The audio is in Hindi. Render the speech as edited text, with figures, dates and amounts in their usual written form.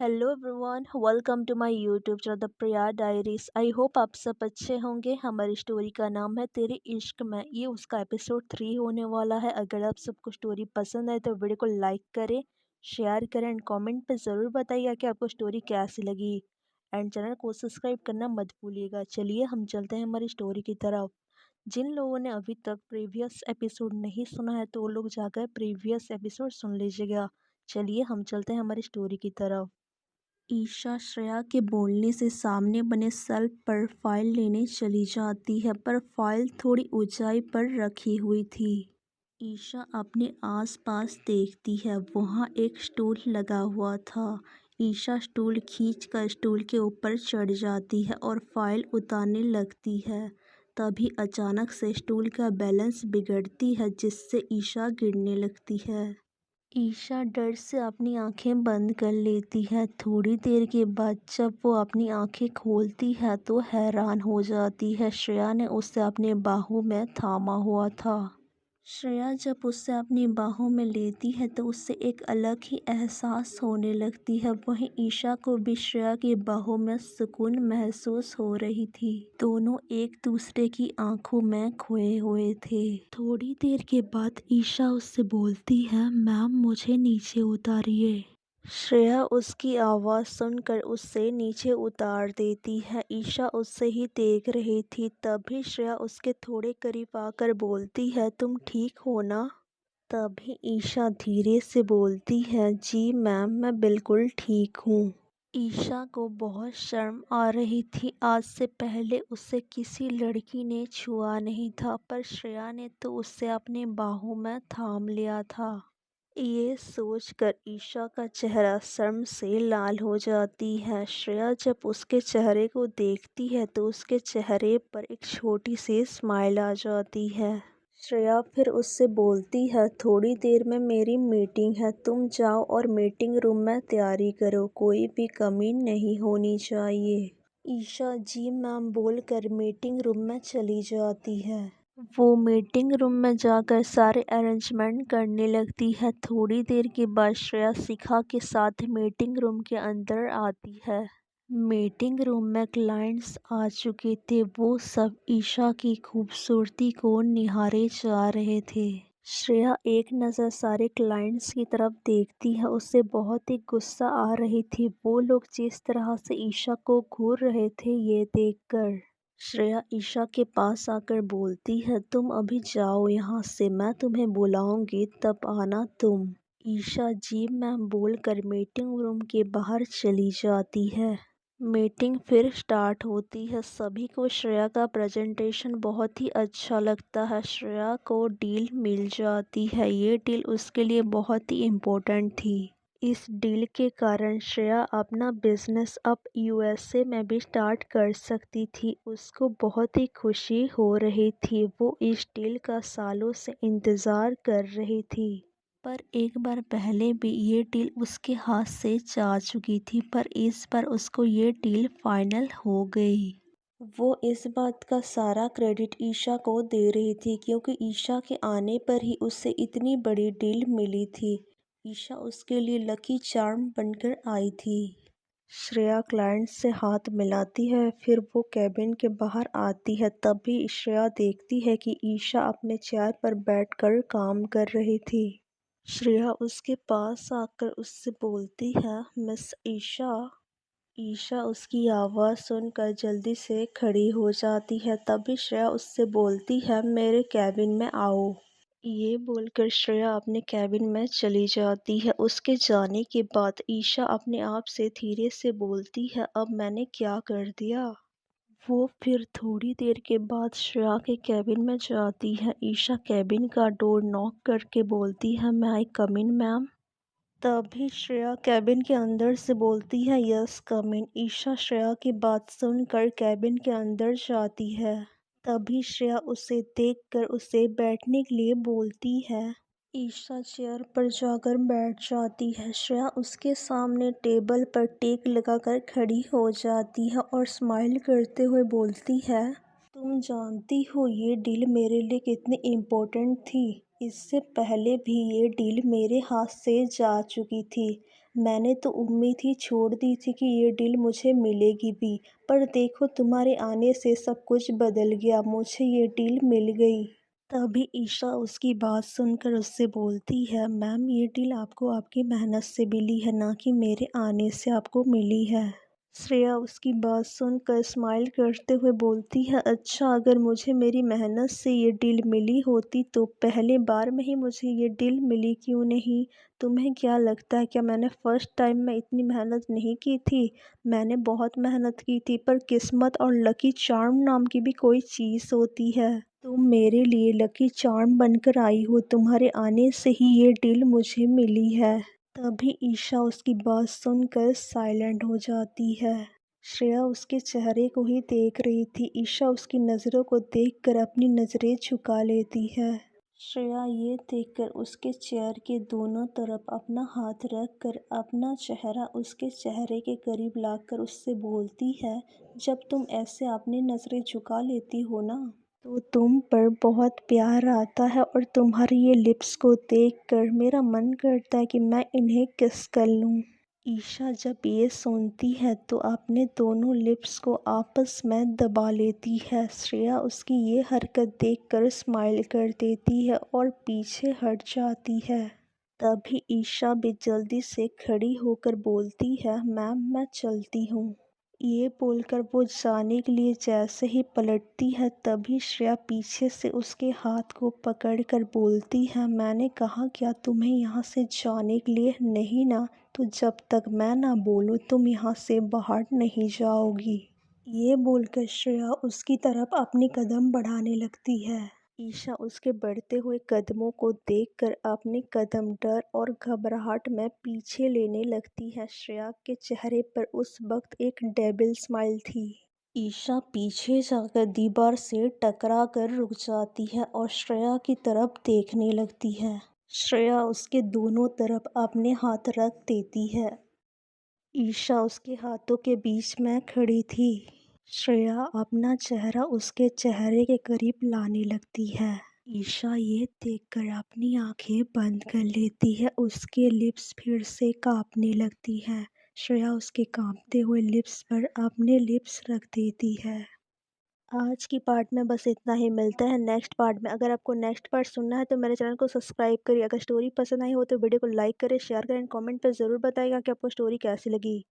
Hello everyone, welcome to my YouTube channel the Priya diaries. I hope आप सब अच्छे होंगे। हमारी स्टोरी का नाम है तेरे इश्क में। ये उसका एपिसोड 3 होने वाला है। अगर आप सबको स्टोरी पसंद आए तो वीडियो को लाइक करें, शेयर करें एंड कमेंट पे ज़रूर बताइए कि आपको स्टोरी कैसी लगी। एंड चैनल को सब्सक्राइब करना मत भूलिएगा। चलिए हम चलते हैं हमारी स्टोरी की तरफ। जिन लोगों ने अभी तक प्रीवियस एपिसोड नहीं सुना है तो वो लोग जाकर प्रीवियस एपिसोड सुन लीजिएगा। चलिए हम चलते हैं हमारी स्टोरी की तरफ। ईशा श्रेया के बोलने से सामने बने शेल्फ पर फाइल लेने चली जाती है, पर फाइल थोड़ी ऊंचाई पर रखी हुई थी। ईशा अपने आसपास देखती है, वहाँ एक स्टूल लगा हुआ था। ईशा स्टूल खींचकर स्टूल के ऊपर चढ़ जाती है और फाइल उतारने लगती है। तभी अचानक से स्टूल का बैलेंस बिगड़ती है, जिससे ईशा गिरने लगती है। ईशा डर से अपनी आंखें बंद कर लेती है। थोड़ी देर के बाद जब वो अपनी आंखें खोलती है तो हैरान हो जाती है। श्रेया ने उसे अपने बाहों में थामा हुआ था। श्रेया जब उसे अपनी बाहों में लेती है तो उससे एक अलग ही एहसास होने लगती है। वहीं ईशा को भी श्रेया की बाहों में सुकून महसूस हो रही थी। दोनों एक दूसरे की आंखों में खोए हुए थे। थोड़ी देर के बाद ईशा उससे बोलती है, मैम मुझे नीचे उतारिए। श्रेया उसकी आवाज़ सुनकर उससे नीचे उतार देती है। ईशा उससे ही देख रही थी। तभी श्रेया उसके थोड़े करीब आकर बोलती है, तुम ठीक हो ना? तभी ईशा धीरे से बोलती है, जी मैम मैं बिल्कुल ठीक हूँ। ईशा को बहुत शर्म आ रही थी। आज से पहले उसे किसी लड़की ने छुआ नहीं था, पर श्रेया ने तो उसे अपने बाहों में थाम लिया था। ये सोचकर ईशा का चेहरा शर्म से लाल हो जाती है। श्रेया जब उसके चेहरे को देखती है तो उसके चेहरे पर एक छोटी सी स्माइल आ जाती है। श्रेया फिर उससे बोलती है, थोड़ी देर में मेरी मीटिंग है, तुम जाओ और मीटिंग रूम में तैयारी करो, कोई भी कमी नहीं होनी चाहिए। ईशा जी मैम बोलकर मीटिंग रूम में चली जाती है। वो मीटिंग रूम में जाकर सारे अरेंजमेंट करने लगती है। थोड़ी देर के बाद श्रेया शिखा के साथ मीटिंग रूम के अंदर आती है। मीटिंग रूम में क्लाइंट्स आ चुके थे। वो सब ईशा की खूबसूरती को निहारे जा रहे थे। श्रेया एक नज़र सारे क्लाइंट्स की तरफ देखती है। उसे बहुत ही गुस्सा आ रही थी। वो लोग जिस तरह से ईशा को घूर रहे थे ये देखकर। श्रेया ईशा के पास आकर बोलती है, तुम अभी जाओ यहाँ से, मैं तुम्हें बुलाऊंगी तब आना तुम। ईशा जी मैम बोलकर मीटिंग रूम के बाहर चली जाती है। मीटिंग फिर स्टार्ट होती है। सभी को श्रेया का प्रेजेंटेशन बहुत ही अच्छा लगता है। श्रेया को डील मिल जाती है। ये डील उसके लिए बहुत ही इम्पोर्टेंट थी। इस डील के कारण श्रेया अपना बिजनेस अब यूएसए में भी स्टार्ट कर सकती थी। उसको बहुत ही खुशी हो रही थी। वो इस डील का सालों से इंतज़ार कर रही थी। पर एक बार पहले भी ये डील उसके हाथ से जा चुकी थी, पर इस बार उसको ये डील फाइनल हो गई। वो इस बात का सारा क्रेडिट ईशा को दे रही थी, क्योंकि ईशा के आने पर ही उसे इतनी बड़ी डील मिली थी। ईशा उसके लिए लकी चार्म बनकर आई थी। श्रेया क्लाइंट से हाथ मिलाती है, फिर वो कैबिन के बाहर आती है। तभी श्रेया देखती है कि ईशा अपने चेयर पर बैठकर काम कर रही थी। श्रेया उसके पास आकर उससे बोलती है, मिस ईशा। ईशा उसकी आवाज़ सुनकर जल्दी से खड़ी हो जाती है। तभी श्रेया उससे बोलती है, मेरे कैबिन में आओ। ये बोलकर श्रेया अपने कैबिन में चली जाती है। उसके जाने के बाद ईशा अपने आप से धीरे से बोलती है, अब मैंने क्या कर दिया। वो फिर थोड़ी देर के बाद श्रेया के कैबिन में जाती है। ईशा कैबिन का डोर नॉक करके बोलती है, मैं आई कम इन मैम। तभी श्रेया कैबिन के अंदर से बोलती है, यस कम इन। ईशा श्रेया की बात सुनकर कैबिन के अंदर जाती है। तभी श्रेया उसे देखकर उसे बैठने के लिए बोलती है। ईशा चेयर पर जाकर बैठ जाती है। श्रेया उसके सामने टेबल पर टेक लगाकर खड़ी हो जाती है और स्माइल करते हुए बोलती है, तुम जानती हो ये डील मेरे लिए कितनी इम्पोर्टेंट थी। इससे पहले भी ये डील मेरे हाथ से जा चुकी थी। मैंने तो उम्मीद ही छोड़ दी थी कि ये डील मुझे मिलेगी भी, पर देखो तुम्हारे आने से सब कुछ बदल गया, मुझे ये डील मिल गई। तभी ईशा उसकी बात सुनकर उससे बोलती है, मैम ये डील आपको आपकी मेहनत से मिली है, ना कि मेरे आने से आपको मिली है। श्रेया उसकी बात सुनकर स्माइल करते हुए बोलती है, अच्छा अगर मुझे मेरी मेहनत से ये डील मिली होती तो पहले बार में ही मुझे ये डील मिली क्यों नहीं? तुम्हें क्या लगता है, क्या मैंने फर्स्ट टाइम में इतनी मेहनत नहीं की थी? मैंने बहुत मेहनत की थी, पर किस्मत और लकी चार्म नाम की भी कोई चीज़ होती है। तुम मेरे लिए लकी चार्म बनकर आई हो, तुम्हारे आने से ही ये डील मुझे मिली है। तभी ईशा उसकी बात सुनकर साइलेंट हो जाती है। श्रेया उसके चेहरे को ही देख रही थी। ईशा उसकी नज़रों को देखकर अपनी नज़रें झुका लेती है। श्रेया ये देखकर उसके चेयर के दोनों तरफ अपना हाथ रखकर अपना चेहरा उसके चेहरे के करीब लाकर उससे बोलती है, जब तुम ऐसे अपनी नज़रें झुका लेती हो ना, तो तुम पर बहुत प्यार आता है और तुम्हारी ये लिप्स को देखकर मेरा मन करता है कि मैं इन्हें किस कर लूँ। ईशा जब ये सुनती है तो अपने दोनों लिप्स को आपस में दबा लेती है। श्रेया उसकी ये हरकत देखकर स्माइल कर देती है और पीछे हट जाती है। तभी ईशा भी जल्दी से खड़ी होकर बोलती है, मैम मैं चलती हूँ। ये बोलकर वो जाने के लिए जैसे ही पलटती है तभी श्रेया पीछे से उसके हाथ को पकड़कर बोलती है, मैंने कहा क्या तुम्हें यहाँ से जाने के लिए, नहीं ना? तो जब तक मैं ना बोलूँ तुम यहाँ से बाहर नहीं जाओगी। ये बोलकर श्रेया उसकी तरफ अपने कदम बढ़ाने लगती है। ईशा उसके बढ़ते हुए कदमों को देखकर अपने कदम डर और घबराहट में पीछे लेने लगती है। श्रेया के चेहरे पर उस वक्त एक डेविल स्माइल थी। ईशा पीछे जाकर दीवार से टकरा कर रुक जाती है और श्रेया की तरफ देखने लगती है। श्रेया उसके दोनों तरफ अपने हाथ रख देती है। ईशा उसके हाथों के बीच में खड़ी थी। श्रेया अपना चेहरा उसके चेहरे के करीब लाने लगती है। ईशा ये देखकर अपनी आंखें बंद कर लेती है। उसके लिप्स फिर से कांपने लगती हैं। श्रेया उसके कांपते हुए लिप्स पर अपने लिप्स रख देती है। आज की पार्ट में बस इतना ही, मिलता है नेक्स्ट पार्ट में। अगर आपको नेक्स्ट पार्ट सुनना है तो मेरे चैनल को सब्सक्राइब करिए। अगर स्टोरी पसंद आई हो तो वीडियो को लाइक करें, शेयर करें, कमेंट पर ज़रूर बताइएगा कि आपको स्टोरी कैसी लगी।